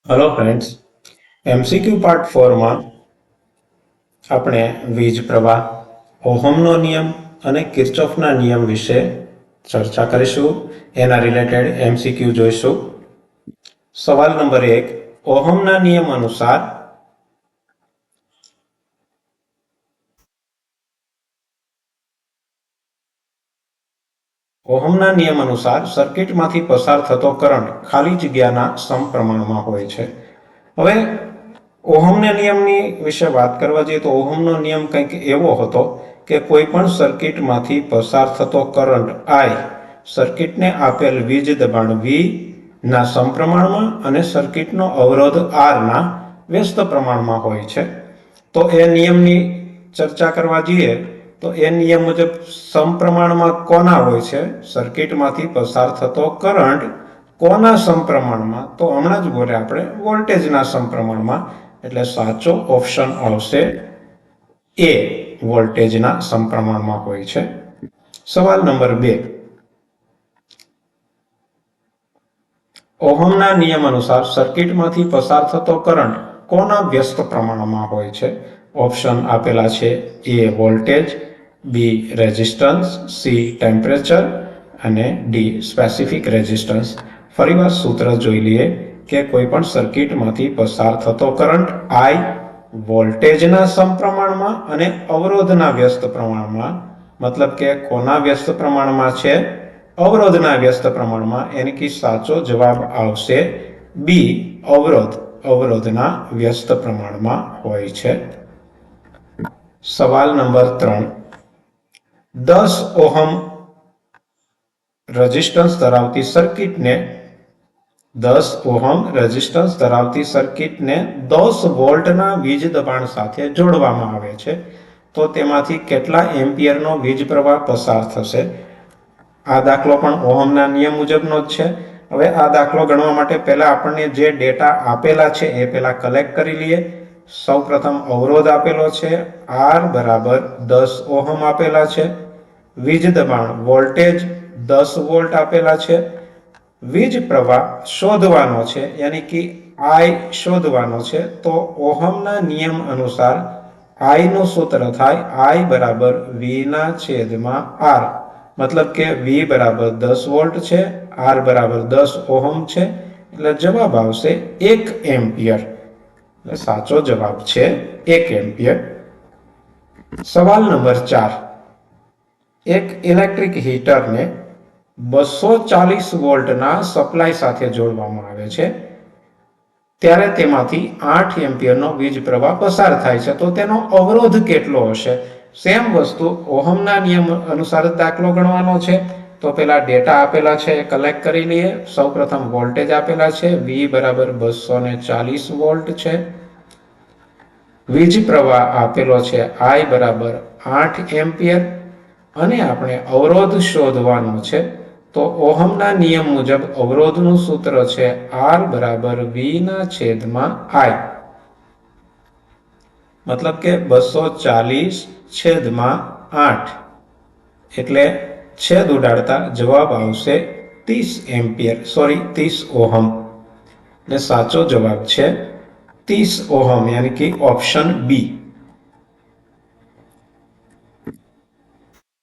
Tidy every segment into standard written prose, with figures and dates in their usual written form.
Hello friends, MCQ part 4 में આપણે વીજ પ્રવાહ, ઓહમનો નિયમ અને કિર્ચોફના નિયમ વિશે ચર્ચા કરીશું. એના રિલેટેડ એમસીક્યુ જોઈશું. સવાલ નંબર 1, ઓહમના નિયમ અનુસાર ઓહમના નિયમ અનુસાર સર્કિટમાંથી પસાર થતો કરંટ ખાલી જગ્યાના સમપ્રમાણમાં હોય છે. હવે ઓહમના નિયમની વિશે વાત કરવા જઈએ તો ઓહમનો નિયમ કંઈક એવો હતો કે કોઈ પણ સર્કિટમાંથી પસાર થતો કરંટ I સર્કિટને આપેલ વીજ દબાણ V ના સમપ્રમાણમાં અને સર્કિટનો અવરોધ R ના વ્યસ્ત પ્રમાણમાં હોય છે. તો એ નિયમની ચર્ચા કરવા જઈએ તો એ નિયમ મુજબ સમપ્રમાણમાં કોના હોય છે? સર્કિટમાંથી પસાર થતો કરંટ કોના સમપ્રમાણમાં? તો હમણાં જ બોલ્યા આપણે વોલ્ટેજના સમપ્રમાણમાં. એટલે સાચો ઓપ્શન આવશે એ, વોલ્ટેજના સમપ્રમાણમાં હોય છે. સવાલ નંબર 2, ઓહમના નિયમ અનુસાર સર્કિટમાંથી પસાર થતો કરંટ કોના વ્યસ્ત પ્રમાણમાં હોય છે? ઓપ્શન આપેલા છે: એ વોલ્ટેજ, બી રેઝિસ્ટન્સ, સી ટેમ્પરેચર અને ડી સ્પેસિફિક રેઝિસ્ટન્સ. ફરીવાર સૂત્ર જોઈ લઈએ કે કોઈ પણ સર્કિટમાંથી પસાર થતો કરંટ I વોલ્ટેજના સમપ્રમાણમાં અને અવરોધના વ્યસ્ત પ્રમાણમાં. મતલબ કે કોના વ્યસ્ત પ્રમાણમાં છે? અવરોધના વ્યસ્ત પ્રમાણમાં. એટલે કે સાચો જવાબ આવશે બી, અવરોધના વ્યસ્ત પ્રમાણમાં હોય છે. સવાલ નંબર 3, 10 ઓહમ રેઝિસ્ટન્સ ધરાવતી સર્કિટને 10 વોલ્ટના વીજ દબાણ સાથે જોડવામાં આવે છે. તો તેમાંથી કેટલા એમ્પિયરનો વીજ પ્રવાહ પસાર થશે? આ દાખલો પણ ઓહમના નિયમ મુજબનો જ છે. હવે આ દાખલો ગણવા માટે પહેલા આપણને જે ડેટા આપેલા છે એ પહેલા કલેક્ટ કરી લઈએ. સૌપ્રથમ અવરોધ આપેલો છે, R બરાબર 10 ઓહમ આપેલા છે. વીજ દબાણ વોલ્ટેજ 10 વોલ્ટ આપેલા છે. વીજ પ્રવાહ શોધવાનો છે, યાની કે I શોધવાનો છે. તો ઓહમના નિયમ અનુસાર I નું સૂત્ર થાય I બરાબર V ના છેદમાં R. મતલબ કે V બરાબર 10 વોલ્ટ છે, R બરાબર 10 ઓહમ છે. એટલે જવાબ આવશે 1 એમ્પિયર. એટલે સાચો જવાબ છે 1 એમ્પિયર. સવાલ નંબર 4, એક ઇલેક્ટ્રિક હીટરને 240 વોલ્ટના સપ્લાય સાથે જોડવામાં આવે છે. ત્યારે તેમાંથી 8 એમ્પિયરનો વીજ પ્રવાહ પસાર થાય છે. તો તેનો અવરોધ કેટલો હશે? સેમ વસ્તુ ઓહમના નિયમ અનુસાર દાખલો ગણવાનો છે. તો પેલા ડેટા આપેલા છે એ કલેક્ટ કરી લઈએ. સૌપ્રથમ વોલ્ટેજ આપેલા છે, V બરાબર 240 વોલ્ટ છે. વીજ પ્રવાહ આપેલો છે I બરાબર 8 એમ્પિયર અને આપણે અવરોધ શોધવાનો છે. તો ઓહમના નિયમ મુજબ અવરોધનું સૂત્ર છે R બરાબર V ના છેદમાં I. મતલબ કે 240 છેદમાં 8 એટલે છેદ ઉડાડતા જવાબ આવશે 30 એમ્પિયર, 30 ઓહમ. એટલે સાચો જવાબ છે 30 ઓહમ, યાની કે ઓપ્શન બી.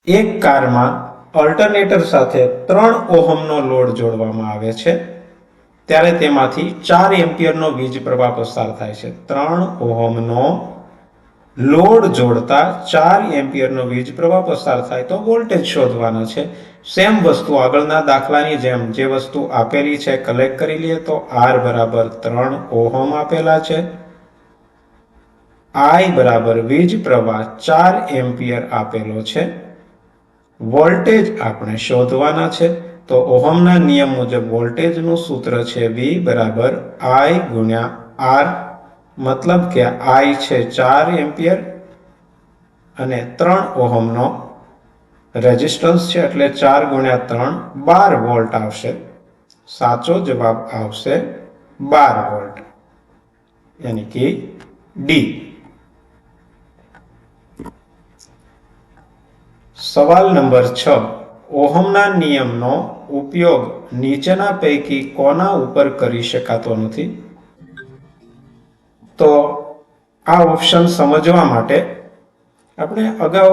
એક કારમાં અલ્ટરનેટર સાથે 3 ઓહમનો લોડ જોડવામાં આવે છે. ત્યારે તેમાંથી 4 એમ્પિયરનો વીજ પ્રવાહ પસાર થાય છે. 3 ઓહમનો લોડ જોડતા 4 એમ્પિયરનો વીજ પ્રવાહ પસાર થાય તો વોલ્ટેજ શોધવાના છે. સેમ વસ્તુ આગળના દાખલાની જેમ જે વસ્તુ આપેલી છે કલેક્ટ કરી લઈએ. તો R બરાબર 3 ઓહમ આપેલા છે. I બરાબર વીજ પ્રવાહ 4 એમ્પિયર આપેલો છે. વોલ્ટેજ આપણે શોધવાના છે. તો ઓહમના નિયમ મુજબ વોલ્ટેજનું સૂત્ર છે V બરાબર I ગુણ્યા R. મતલબ કે I છે 4 એમ્પિયર અને 3 ઓહમનો રેઝિસ્ટન્સ છે એટલે 4 ગુણ્યા 3 12 વોલ્ટ આવશે. સાચો જવાબ આવશે 12 વોલ્ટ, યાની કે ડી. સવાલ નંબર 6, ઓહમના નિયમનો ઉપયોગ નીચેના પૈકી કોના ઉપર કરી શકાતો નથી? તો આ ઓપ્શન સમજવા માટે આપણે અગાઉ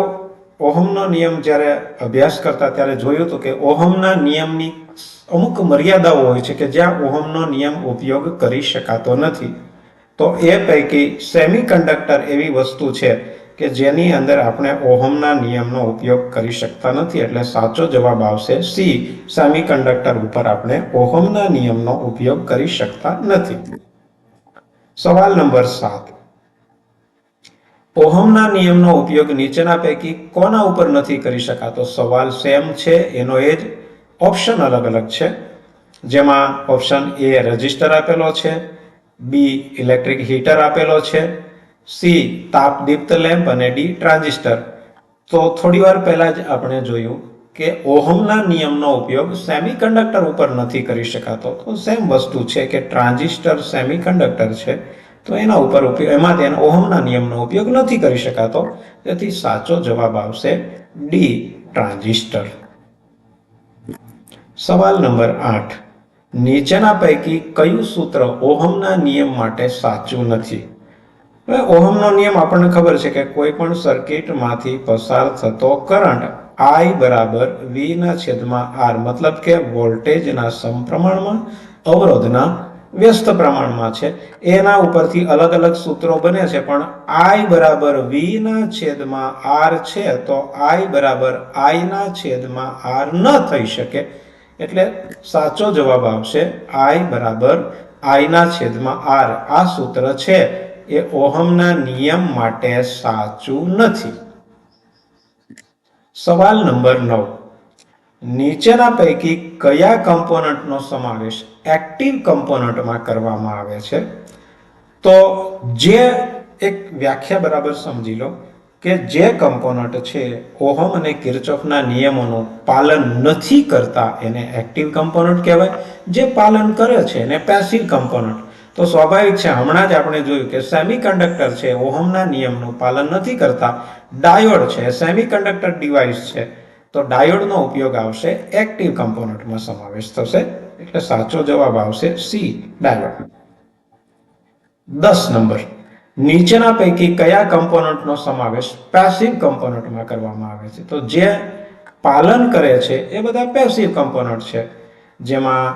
ઓહમનો નિયમ જ્યારે અભ્યાસ કરતા ત્યારે જોયું હતું કે ઓહમના નિયમની અમુક મર્યાદાઓ હોય છે કે જ્યાં ઓહમનો નિયમ ઉપયોગ કરી શકાતો નથી. તો એ પૈકી સેમિકન્ડક્ટર એવી વસ્તુ છે કે જેની અંદર આપણે ઓહમના નિયમનો ઉપયોગ કરી શકતા નથી. એટલે સાચો જવાબ આવશે સી, સેમિકન્ડક્ટર ઉપર આપણે ઓહમના નિયમનો ઉપયોગ કરી શકતા નથી. સવાલ નંબર 7. ઓહમના નિયમનો ઉપયોગ નીચેના પૈકી કોના ઉપર નથી કરી શકાતો? સવાલ સેમ છે, એનો એ જ ઓપ્શન અલગ અલગ છે. જેમાં ઓપ્શન એ રજિસ્ટર આપેલો છે, બી ઇલેક્ટ્રિક હીટર આપેલો છે, સી તાપદીપ્ત લેમ્પ અને ડી ટ્રાન્ઝિસ્ટર. તો થોડી વાર પહેલા જ આપણે જોયું કે ઓહમના નિયમનો ઉપયોગ સેમિકન્ડક્ટર ઉપર નથી કરી શકાતો. તો સેમ વસ્તુ છે કે ટ્રાન્ઝિસ્ટર સેમિકન્ડક્ટર છે, તો એના ઉપર એમાં તેના ઓહમના નિયમનો ઉપયોગ નથી કરી શકાતો. તેથી સાચો જવાબ આવશે ડી, ટ્રાન્ઝિસ્ટર. સવાલ નંબર 8. નીચેના પૈકી કયું સૂત્ર ઓહમના નિયમ માટે સાચું નથી? હવે ઓહમનો નિયમ આપણને ખબર છે કે કોઈ પણ સર્કિટમાંથી પસાર થતો કરંટ I બરાબર V/R, મતલબ કે વોલ્ટેજના સમપ્રમાણમાં અવરોધના વ્યસ્ત પ્રમાણમાં છે. એના ઉપરથી અલગ અલગ સૂત્રો બને છે, પણ I બરાબર V/R છે તો I બરાબર I/R ન થઈ શકે. એટલે સાચો જવાબ આવશે I બરાબર I/R. આ સૂત્ર છે એ ઓહમના નિયમ માટે સાચું નથી. સવાલ નંબર 9. નીચેના પૈકી કયા કમ્પોનન્ટનો સમાવેશ એક્ટિવ કમ્પોનન્ટમાં કરવામાં આવે છે? તો જે એક વ્યાખ્યા બરાબર સમજી લો કે જે કમ્પોનન્ટ છે ઓહમ અને કિર્ચોફના નિયમોનું પાલન નથી કરતા એને એક્ટિવ કમ્પોનન્ટ કહેવાય. જે પાલન કરે છે એને પેસિવ કમ્પોનન્ટ. તો સ્વાભાવિક છે, હમણાં જ આપણે જોયું કે સેમિકન્ડક્ટર છે ઓહમના નિયમનું પાલન નથી કરતા. ડાયોડ છે સેમિકન્ડક્ટર ડિવાઇસ છે, તો ડાયોડનો ઉપયોગ આવશે, એક્ટિવ કમ્પોનન્ટમાં સમાવેશ થશે. એટલે સાચો જવાબ આવશે સી, ડાયોડ. 10 નંબર. નીચેના પૈકી કયા કમ્પોનન્ટનો સમાવેશ પેસિવ કમ્પોનન્ટમાં કરવામાં આવે છે? તો જે પાલન કરે છે એ બધા પેસિવ કમ્પોનન્ટ છે. જેમાં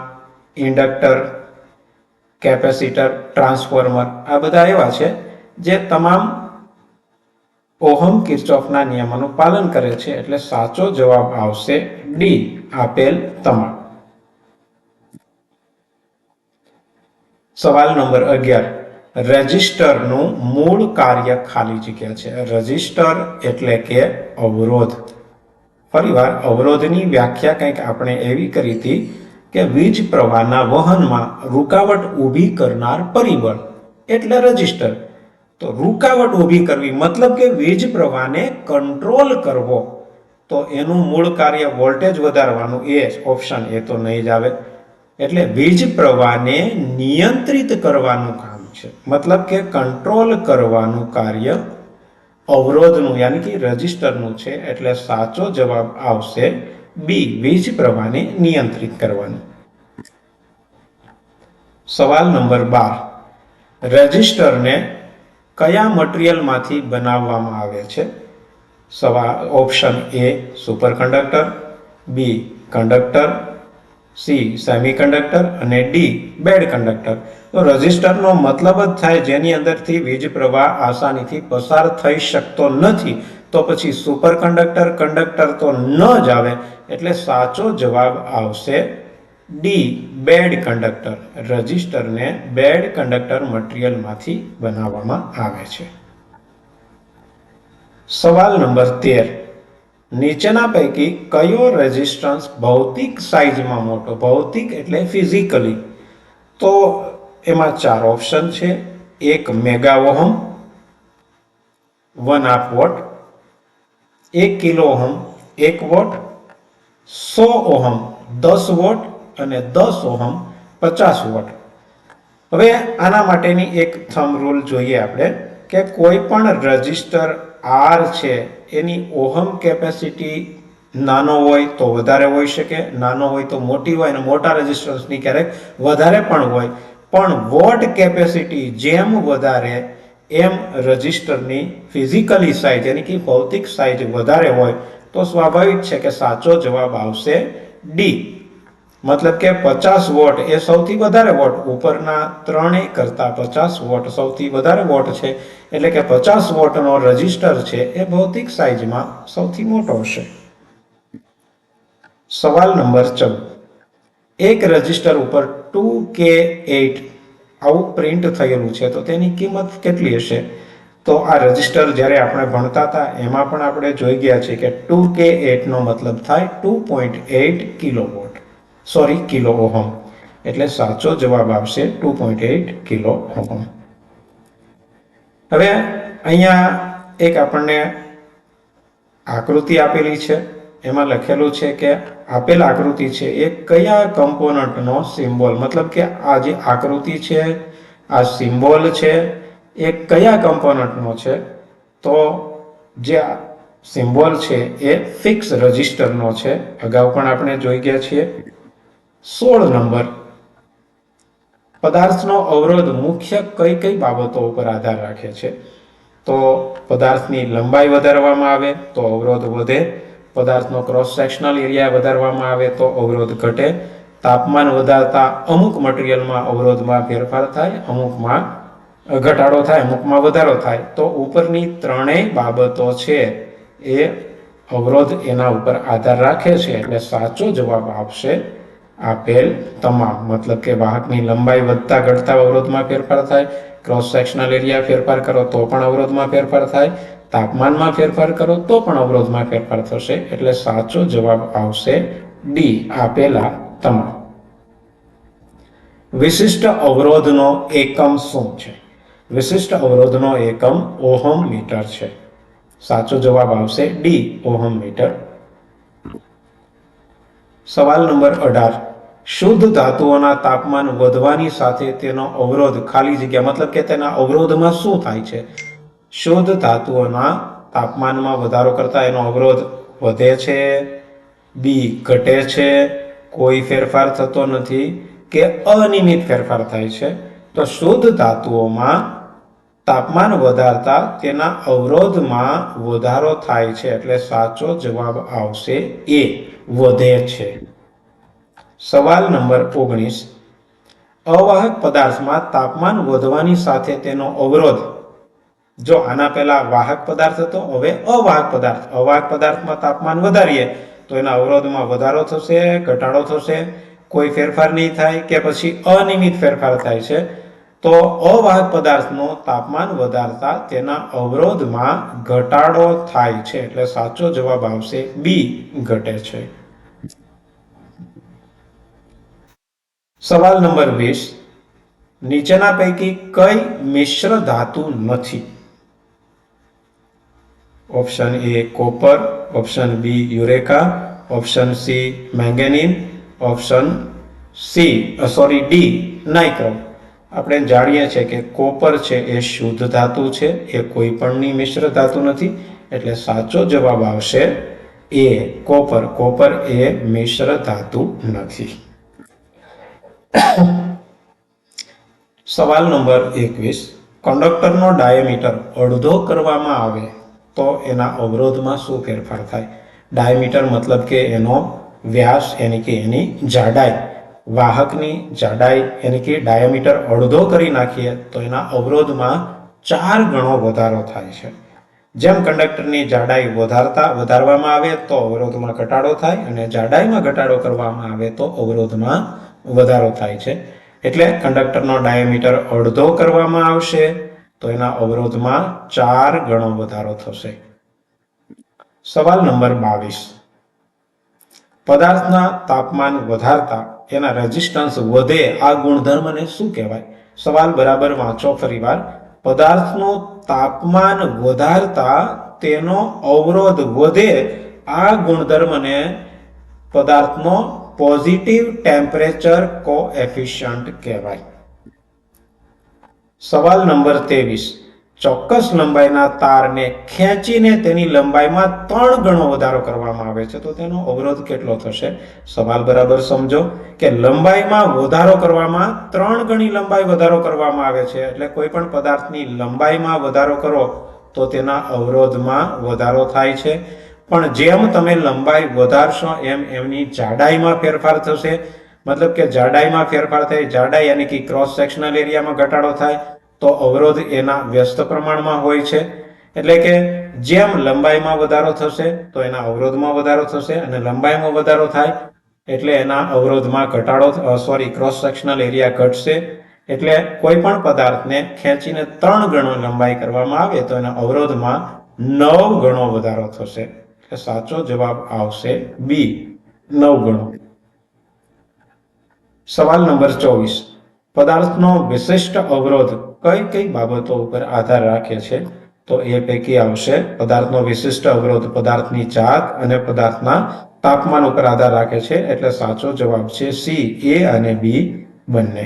ઇન્ડક્ટર, કેપેસિટર, ટ્રાન્સફોર્મર આ બધા એવા છે જે તમામ ઓહમ કિર્ચોફના નિયમોનું પાલન કરે છે. એટલે સાચો જવાબ આવશે ડી, આપેલ તમામ. સવાલ નંબર 11. રેઝિસ્ટરનું મૂળ કાર્ય ખાલી જગ્યા છે. રેઝિસ્ટર એટલે કે અવરોધ. ફરીવાર અવરોધની વ્યાખ્યા કંઈક આપણે એવી કરી હતી કે વીજ પ્રવાહના વહનમાં રૂકાવટ ઊભી કરનાર પરિબળ એટલે રેઝિસ્ટર. તો રૂકાવટ ઊભી કરવી મતલબ કે વીજ પ્રવાહને કંટ્રોલ કરવો. તો એનું મૂળ કાર્ય વોલ્ટેજ વધારવાનું, એ ઓપ્શન એ તો નહીં જ આવે. એટલે વીજ પ્રવાહને નિયંત્રિત કરવાનું કામ છે, મતલબ કે કંટ્રોલ કરવાનું કાર્ય અવરોધનું યાની કે રેઝિસ્ટરનું છે. એટલે સાચો જવાબ આવશે બી, વીજ પ્રવાહને નિયંત્રિત કરવાનું. સવાલ નંબર 12. રેઝિસ્ટરને કયા મટીરીયલમાંથી બનાવવામાં આવે છે? Option A superconductor, B conductor, C semiconductor અને ડી બેડ કંડક્ટર. તો રેઝિસ્ટરનો મતલબ જ થાય જેની અંદરથી વીજ પ્રવાહ આસાનીથી પસાર થઈ શકતો નથી. તો પછી સુપરકન્ડક્ટર, કંડક્ટર તો ન જ આવે. એટલે સાચો જવાબ આવશે ડી, બેડ કંડક્ટર. રેઝિસ્ટરને બેડ કંડક્ટર મટીરીયલમાંથી બનાવવામાં આવે છે. સવાલ નંબર 13. નીચેના પૈકી કયો રેઝિસ્ટન્સ ભૌતિક સાઇઝમાં મોટો? ભૌતિક એટલે ફિઝિકલી. તો એમાં 4 ઓપ્શન છે. 1 mega ohm, 1/2 watt, 1 kilo ohm 1 watt, 100 ohm 10 watt અને 10 ઓહમ 50 વોટ. હવે આના માટેની એક થંબ રૂલ જોઈએ આપણે કે કોઈ પણ રેઝિસ્ટર R છે એની ઓહમ કેપેસિટી નાનો હોય તો વધારે હોઈ શકે, નાનો હોય તો મોટી હોય, અને મોટા રેઝિસ્ટન્સની ક્યારેક વધારે પણ હોય. પણ વોટ કેપેસિટી જેમ વધારે એમ રજિસ્ટરની ફિઝિકલી સાઇઝ એટલે કે ભૌતિક સાઇઝ વધારે હોય તો સ્વાભાવિક છે કે સાચો જવાબ આવશે ડી. મતલબ કે 50 વોટ એ સૌથી વધારે વોટ, ઉપરના ત્રણેય કરતા 50 વોટ સૌથી વધારે વોટ છે, એટલે કે 50 વોટનો રજિસ્ટર છે એ ભૌતિક સાઇઝમાં સૌથી મોટો હશે. સવાલ નંબર 14. એક રજિસ્ટર ઉપર 2K8 આવું પ્રિન્ટ થયેલું છે તો તેની કિંમત કેટલી હશે? તો આ રજિસ્ટર જ્યારે આપણે ભણતા હતા એમાં પણ આપણે જોઈ ગયા છે કે 2K8 નો મતલબ થાય 2.8 કિલોવોટ, સોરી કિલો ઓહમ, એટલે સાચો જવાબ આવશે 2.8 કિલો ઓહમ. હવે અહીંયા એક આપણને આકૃતિ આપેલી છે, એમાં લખેલું છે કે આપેલ આકૃતિ છે એ કયા કમ્પોનન્ટનો સિમ્બોલ, મતલબ કે આ જે આકૃતિ છે, આ સિમ્બોલ છે એ કયા કમ્પોનન્ટનો છે? તો જે સિમ્બોલ છે એ ફિક્સ રજિસ્ટરનો છે. અગાઉ પણ આપણે જોઈ ગયા છીએ. 16 નંબર. પદાર્થનો અવરોધ મુખ્ય કઈ કઈ બાબતો ઉપર આધાર રાખે છે? તો પદાર્થની લંબાઈ વધારવામાં આવે તો અવરોધ વધે, પદાર્થનો ક્રોસ સેક્શનલ એરિયા વધારવામાં આવે તો અવરોધ ઘટે, તાપમાન વધારતા અમુક મટીરિયલમાં અવરોધમાં ફેરફાર થાય, અમુકમાં ઘટાડો થાય, અમુકમાં વધારો થાય. તો ઉપરની ત્રણેય બાબતો છે એ અવરોધ એના ઉપર આધાર રાખે છે, એટલે સાચો જવાબ આવશે આપેલ તમામ. મતલબ કે વાહકની લંબાઈ વધતા ઘટતા અવરોધમાં ફેરફાર થાય, ક્રોસ સેક્શનલ એરિયા ફેરફાર કરો તો પણ અવરોધમાં ફેરફાર થાય, તાપમાનમાં ફેરફાર કરો તો પણ અવરોધમાં ફેરફાર થશે, એટલે સાચો જવાબ આવશે ડી, આપેલા તમામ. વિશિષ્ટ અવરોધનો એકમ શું છે? વિશિષ્ટ અવરોધનો એકમ ઓહમ મીટર છે. સાચો જવાબ આવશે ડી, ઓહમ મીટર. સવાલ નંબર 18. શુદ્ધ ધાતુઓના તાપમાન વધવાની સાથે તેનો અવરોધ ખાલી જગ્યા, મતલબ કે તેના અવરોધમાં શું થાય છે? શુદ્ધ ધાતુઓના તાપમાનમાં વધારો કરતા એનો અવરોધ વધે છે, બી ઘટે છે, કોઈ ફેરફાર થતો નથી, કે અનિયમિત ફેરફાર થાય છે? તો શુદ્ધ ધાતુઓમાં તાપમાન વધારતા તેના અવરોધમાં વધારો થાય છે, એટલે સાચો જવાબ આવશે એ, વધે છે. સવાલ નંબર 19. અવાહક પદાર્થમાં તાપમાન વધવાની સાથે તેનો અવરોધ, જો આના પહેલા વાહક પદાર્થ હતો, હવે અવાહક પદાર્થ. અવાહક પદાર્થમાં તાપમાન વધારીએ તો એના અવરોધમાં વધારો થશે, ઘટાડો થશે, કોઈ ફેરફાર નહીં થાય, કે પછી અનિયમિત ફેરફાર થાય છે? તો અવાહક પદાર્થનું તાપમાન વધારતા તેના અવરોધમાં ઘટાડો થાય છે, એટલે સાચો જવાબ આવશે બી, ઘટે છે. સવાલ નંબર 20. નીચેના પૈકી કઈ મિશ્ર ધાતુ નથી? Option A copper, option B eureka, option C manganese, option D nichrome. આપણે જાણીએ છીએ કે કોપર છે એ શુદ્ધ ધાતુ છે, એ કોઈ પણની મિશ્ર ધાતુ નથી, એટલે સાચો જવાબ આવશે એ, કોપર. કોપર એ મિશ્ર ધાતુ નથી. સવાલ નંબર 21. કંડક્ટરનો ડાયામીટર અડધો કરવામાં આવે તો એના અવરોધમાં શું ફેરફાર થાય? ડાયામીટર મતલબ કે એનો વ્યાસ, એટલે કે એની જાડાઈ. વાહકની જાડાઈ એટલે કે ડાયામીટર અડધો કરી નાખીએ તો એના અવરોધમાં 4 ગણો વધારો થાય છે. જેમ કંડક્ટરની જાડાઈ વધારવામાં આવે તો અવરોધમાં ઘટાડો થાય, અને જાડાઈમાં ઘટાડો કરવામાં આવે તો અવરોધમાં વધારો થાય છે. એટલે કંડક્ટરનો ડાયામીટર અડધો કરવામાં આવશે તો એના અવરોધમાં 4 ગણો વધારો થશે. સવાલ નંબર 22. પદાર્થના તાપમાન વધારતા એના રેઝિસ્ટન્સ વધે, આ ગુણધર્મને શું કહેવાય? સવાલ બરાબર વાંચો ફરીવાર. પદાર્થનું તાપમાન વધારતા તેનો અવરોધ વધે, આ ગુણધર્મને પદાર્થનો પોઝિટિવ ટેમ્પરેચર કોએફિશિયન્ટ કહેવાય. સવાલ નંબર 23. ચોક્કસ લંબાઈના તારને ખેંચીને તેની લંબાઈમાં 3 ગણો વધારો કરવામાં આવે છે તો તેનો અવરોધ કેટલો થશે? સવાલ બરાબર સમજો કે લંબાઈમાં વધારો કરવામાં 3 ગણી લંબાઈ વધારો કરવામાં આવે છે એટલે કોઈ પણ પદાર્થની લંબાઈમાં વધારો કરો તો તેના અવરોધમાં વધારો થાય છે, પણ જેમ તમે લંબાઈ વધારશો એમ એમની જાડાઈમાં ફેરફાર થશે, મતલબ કે જાડાઈમાં ફેરફાર થાય, જાડાઈ યાની કે ક્રોસ સેક્શનલ એરિયામાં ઘટાડો થાય તો અવરોધ એના વ્યસ્ત પ્રમાણમાં હોય છે, એટલે કે જેમ લંબાઈમાં વધારો થશે તો એના અવરોધમાં વધારો થશે અને લંબાઈમાં વધારો થાય એટલે એના અવરોધમાં ઘટાડો ક્રોસ સેક્શનલ એરિયા ઘટશે, એટલે કોઈ પણ પદાર્થને ખેંચીને 3 ગણો લંબાઈ કરવામાં આવે તો એના અવરોધમાં 9 ગણો વધારો થશે, એટલે સાચો જવાબ આવશે બી, 9 ગણો. સવાલ નંબર 24, પદાર્થનો વિશિષ્ટ અવરોધ કઈ કઈ બાબતો ઉપર આધાર રાખે છે? તો એ પૈકી આવશે પદાર્થનો વિશિષ્ટ અવરોધ પદાર્થની જાત અને પદાર્થના તાપમાન ઉપર આધાર રાખે છે, એટલે સાચો જવાબ છે સી, એ અને બી બંને.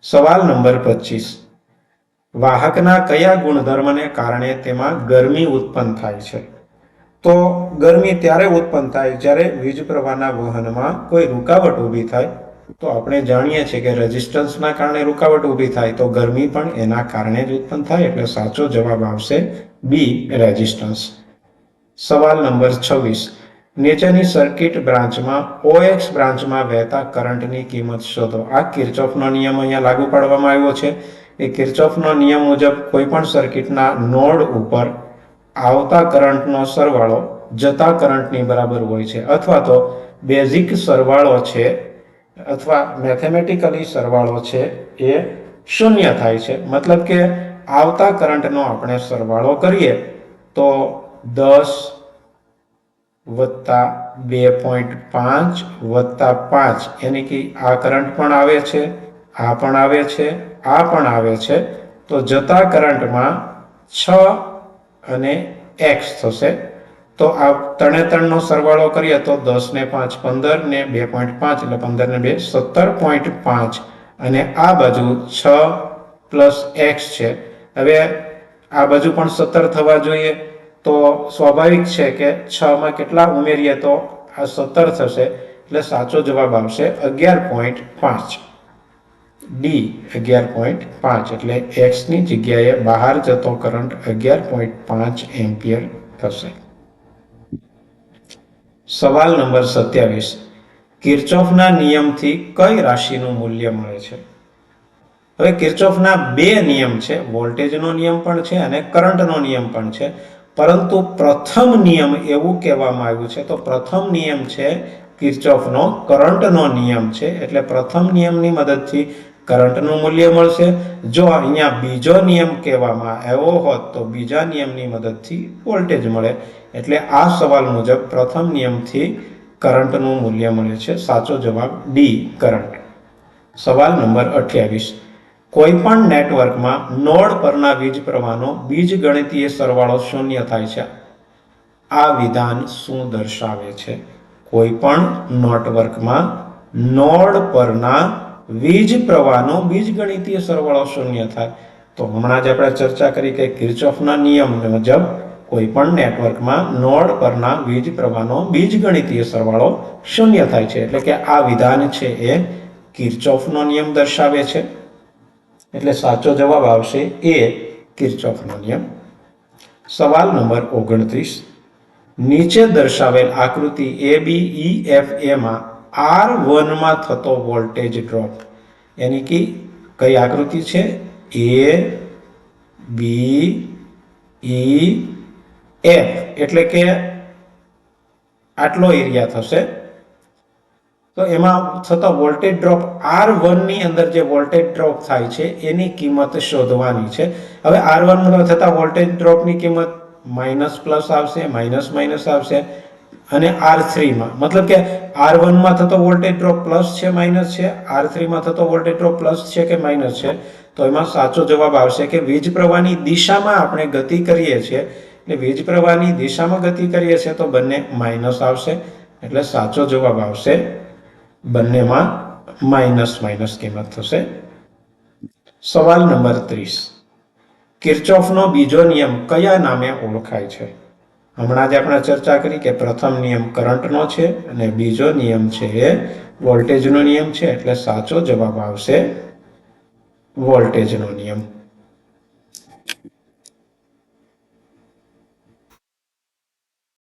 સવાલ નંબર 25, વાહકના કયા ગુણધર્મને કારણે તેમાં ગરમી ઉત્પન્ન થાય છે? તો ગરમી ત્યારે ઉત્પન્ન થાય જ્યારે વીજ પ્રવાહના વહનમાં કોઈ રૂકાવટ ઊભી થાય, તો આપણે જાણીએ છીએ કે રેઝિસ્ટન્સના કારણે રૂકાવટ ઊભી થાય તો ગરમી પણ એના કારણે જ ઉત્પન્ન થાય, એટલે સાચો જવાબ આવશે બી, રેઝિસ્ટન્સ. સવાલ નંબર 26, નીચેની સર્કિટ બ્રાન્ચમાં OX બ્રાન્ચમાં વહેતા કરંટની કિંમત શોધો. આ કિર્ચોફનો નિયમ અહીંયા લાગુ પાડવામાં આવ્યો છે. એ કિર્ચોફનો નિયમ મુજબ કોઈ પણ સર્કિટના નોડ ઉપર આવતા કરંટનો સરવાળો જતા કરંટની બરાબર હોય છે, અથવા તો બેઝિક સરવાળો છે અથવા મેથેમેટિકલી સરવાળો છે એ 0 થાય છે, મતલબ કે આવતા કરંટનો આપણે સરવાળો કરીએ તો 10 વત્તા 2.5 વત્તા 5 યાની કે આ કરંટ પણ આવે છે, આ પણ આવે છે, આ પણ આવે છે, તો જતા કરંટમાં 6 અને x થશે, તો આ 3 સરવાળો કરીએ તો 10 ને 5 15 ને 2.5 એટલે 15 ને 2 17.5 અને આ બાજુ 6 પ્લસ x છે. હવે આ બાજુ પણ 17 થવા જોઈએ તો સ્વાભાવિક છે કે 6 માં કેટલા ઉમેરીએ તો આ 17 થશે, એટલે સાચો જવાબ આવશે 11.5, ડી 11.5, એટલે x ની જગ્યાએ બહાર જતો કરંટ 11.5 એમ્પિયર થશે. સવાલ નંબર 27, કિર્ચોફના નિયમથી કઈ રાશિનું મૂલ્ય મળે છે? હવે કિર્ચોફના 2 નિયમ છે, વોલ્ટેજનો નિયમ પણ છે અને કરંટનો નિયમ પણ છે, પરંતુ પ્રથમ નિયમ એવું કહેવામાં આવ્યું છે, તો પ્રથમ નિયમ છે કિર્ચોફનો કરંટનો નિયમ છે, એટલે પ્રથમ નિયમની મદદથી કરંટનું મૂલ્ય મળશે. જો અહીંયા બીજો નિયમ કહેવામાં આવ્યો હોત તો બીજા નિયમની મદદથી વોલ્ટેજ મળે, એટલે આ સવાલ મુજબ પ્રથમ નિયમથી કરંટનું મૂલ્ય મળે છે, સાચો જવાબ ડી, કરંટ. સવાલ નંબર 28, કોઈ પણ નેટવર્કમાં નોડ પરના વીજ પ્રવાહનો બીજગણિતીય સરવાળો 0 થાય છે. આ વિધાન શું દર્શાવે છે? કોઈ પણ નેટવર્કમાં નોડ પરના વીજ પ્રવાહનો બીજગણિતીય સરવાળો 0 થાય, તો હમણાં જ આપણે ચર્ચા કરી કે કિર્ચોફના નિયમ મુજબ કોઈ પણ નેટવર્કમાં નોડ પરના વીજ પ્રવાહનો બીજગણિતીય સરવાળો 0 થાય છે, એટલે કે આ વિધાન છે એ કિર્ચોફનો નિયમ દર્શાવે છે, એટલે સાચો જવાબ આવશે એ, કિર્ચોફનો નિયમ. સવાલ નંબર 29, નીચે દર્શાવેલ આકૃતિ ABEFA માં R1 માં થતો વોલ્ટેજ ડ્રોપ, યાની કે કઈ આકૃતિ છે? ABEF, એટલે કે આટલો એરિયા થશે, તો એમાં થતો વોલ્ટેજ ડ્રોપ R1 ની અંદર જે વોલ્ટેજ ડ્રોપ થાય છે એની કિંમત શોધવાની છે. હવે R1 માં થતા વોલ્ટેજ ડ્રોપની કિંમત માઇનસ પ્લસ આવશે, માઇનસ માઇનસ આવશે, અને R3 માં મતલબ કે R1 માં થતો વોલ્ટેજ ડ્રોપ પ્લસ છે માઇનસ છે, R3 માં થતો વોલ્ટેજ ડ્રોપ પ્લસ છે કે માઇનસ છે, તો એમાં સાચો જવાબ આવશે કે વીજ પ્રવાહની દિશામાં આપણે ગતિ કરીએ છીએ, એટલે વીજ પ્રવાહની દિશામાં ગતિ કરીએ છીએ તો બંને માઇનસ આવશે, એટલે સાચો જવાબ આવશે બંનેમાં માઇનસ માઇનસ કિંમત થશે. સવાલ નંબર 30, કિર્ચોફનો બીજો નિયમ કયા નામે ઓળખાય છે? હમણાં જ આપણે ચર્ચા કરી કે પ્રથમ નિયમ કરંટનો છે અને બીજો નિયમ છે એ વોલ્ટેજનો નિયમ છે, એટલે સાચો જવાબ આવશે વોલ્ટેજનો નિયમ.